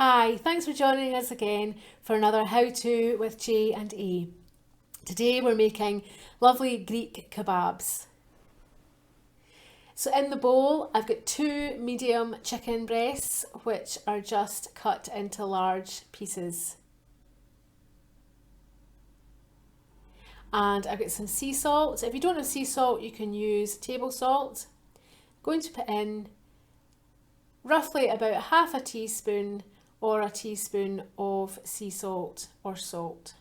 Hi, thanks for joining us again for another How To with J and E. Today we're making lovely Greek kebabs. So in the bowl I've got two medium chicken breasts which are just cut into large pieces. And I've got some sea salt. If you don't have sea salt you can use table salt. I'm going to put in roughly about half a teaspoon or a teaspoon of sea salt or salt.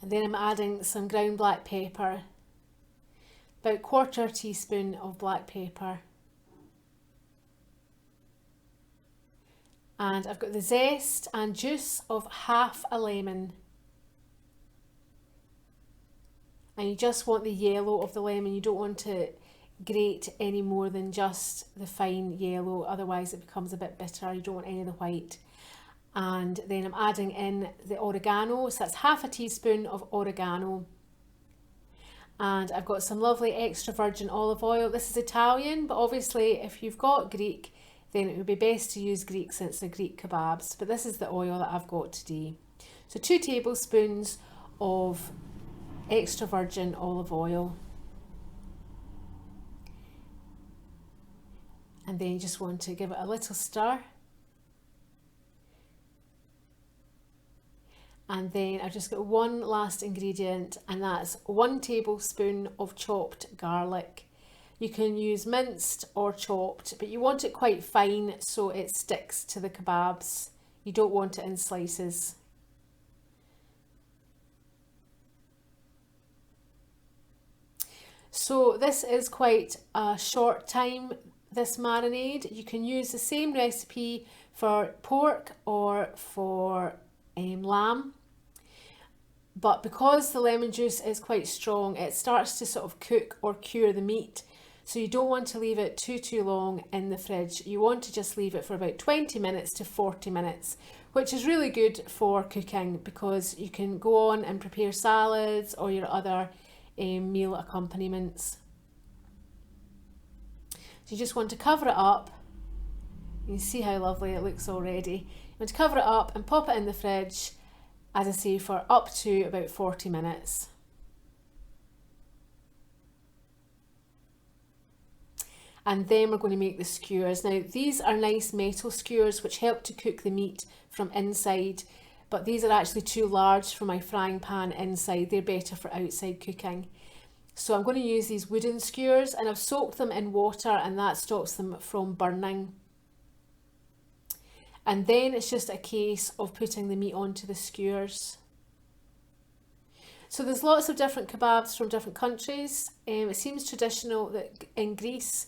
And then I'm adding some ground black pepper, about quarter teaspoon of black pepper. And I've got the zest and juice of half a lemon. And you just want the yellow of the lemon, you don't want to grate any more than just the fine yellow, otherwise it becomes a bit bitter, you don't want any of the white. And then I'm adding in the oregano, so that's half a teaspoon of oregano. And I've got some lovely extra virgin olive oil. This is Italian, but obviously if you've got Greek, then it would be best to use Greek since they're Greek kebabs, but this is the oil that I've got today. So 2 tablespoons of extra virgin olive oil. And then you just want to give it a little stir. And then I've just got one last ingredient, and that's 1 tablespoon of chopped garlic. You can use minced or chopped, but you want it quite fine so it sticks to the kebabs. You don't want it in slices. So this is quite a short time, this marinade. You can use the same recipe for pork or for lamb, but because the lemon juice is quite strong, it starts to sort of cook or cure the meat, so you don't want to leave it too long in the fridge. You want to just leave it for about 20 minutes to 40 minutes, which is really good for cooking because you can go on and prepare salads or your other meal accompaniments. So you just want to cover it up. You can see how lovely it looks already. You want to cover it up and pop it in the fridge, as I say, for up to about 40 minutes. And then we're going to make the skewers. Now these are nice metal skewers which help to cook the meat from inside, but these are actually too large for my frying pan inside. They're better for outside cooking. So I'm going to use these wooden skewers, and I've soaked them in water and that stops them from burning. And then it's just a case of putting the meat onto the skewers. So there's lots of different kebabs from different countries. It seems traditional that in Greece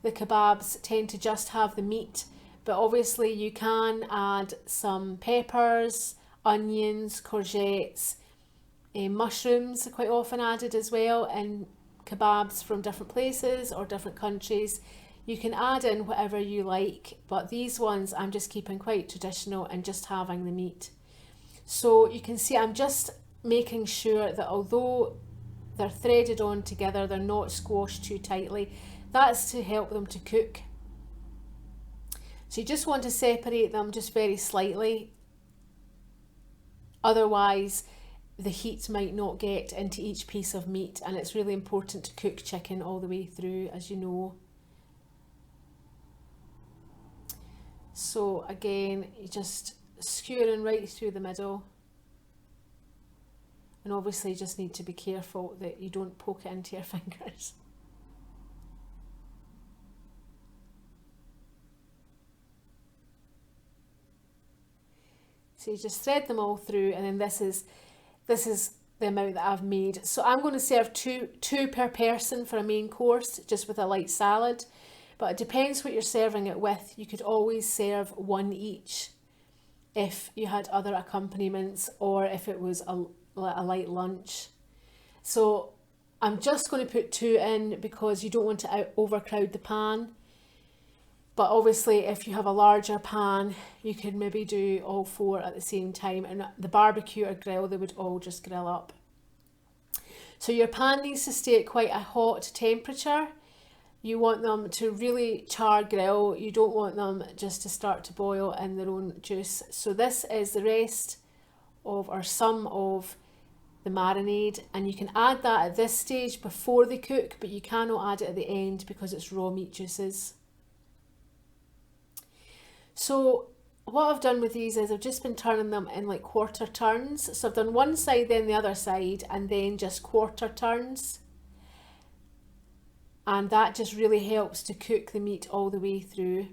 the kebabs tend to just have the meat, but obviously you can add some peppers, onions, courgettes, mushrooms are quite often added as well in kebabs from different places or different countries. You can add in whatever you like, but these ones I'm just keeping quite traditional and just having the meat. So you can see I'm just making sure that although they're threaded on together, they're not squashed too tightly. That's to help them to cook. So you just want to separate them just very slightly. Otherwise, the heat might not get into each piece of meat, and it's really important to cook chicken all the way through, as you know. So again, you just skewering right through the middle. And obviously you just need to be careful that you don't poke it into your fingers. So you just thread them all through, and then this is the amount that I've made. So I'm going to serve two per person for a main course, just with a light salad. But it depends what you're serving it with. You could always serve 1 each if you had other accompaniments or if it was a light lunch. So I'm just going to put 2 in because you don't want to overcrowd the pan. But obviously if you have a larger pan, you could maybe do all 4 at the same time, and the barbecue or grill, they would all just grill up. So your pan needs to stay at quite a hot temperature, You want them to really char grill. You don't want them just to start to boil in their own juice. So this is the rest of, or some of, the marinade, and you can add that at this stage before they cook, but you cannot add it at the end because it's raw meat juices. So what I've done with these is I've just been turning them in like quarter turns. So I've done one side, then the other side, and then just quarter turns. And that just really helps to cook the meat all the way through.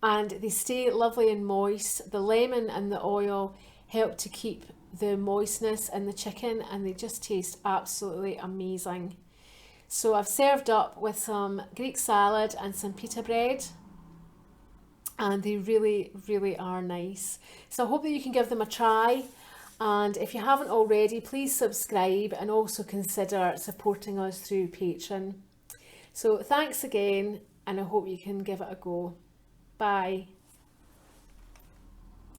And they stay lovely and moist. The lemon and the oil help to keep the moistness in the chicken, and they just taste absolutely amazing. So I've served up with some Greek salad and some pita bread, and they really, really are nice. So I hope that you can give them a try. And if you haven't already, please subscribe and also consider supporting us through Patreon. So thanks again, and I hope you can give it a go. Bye.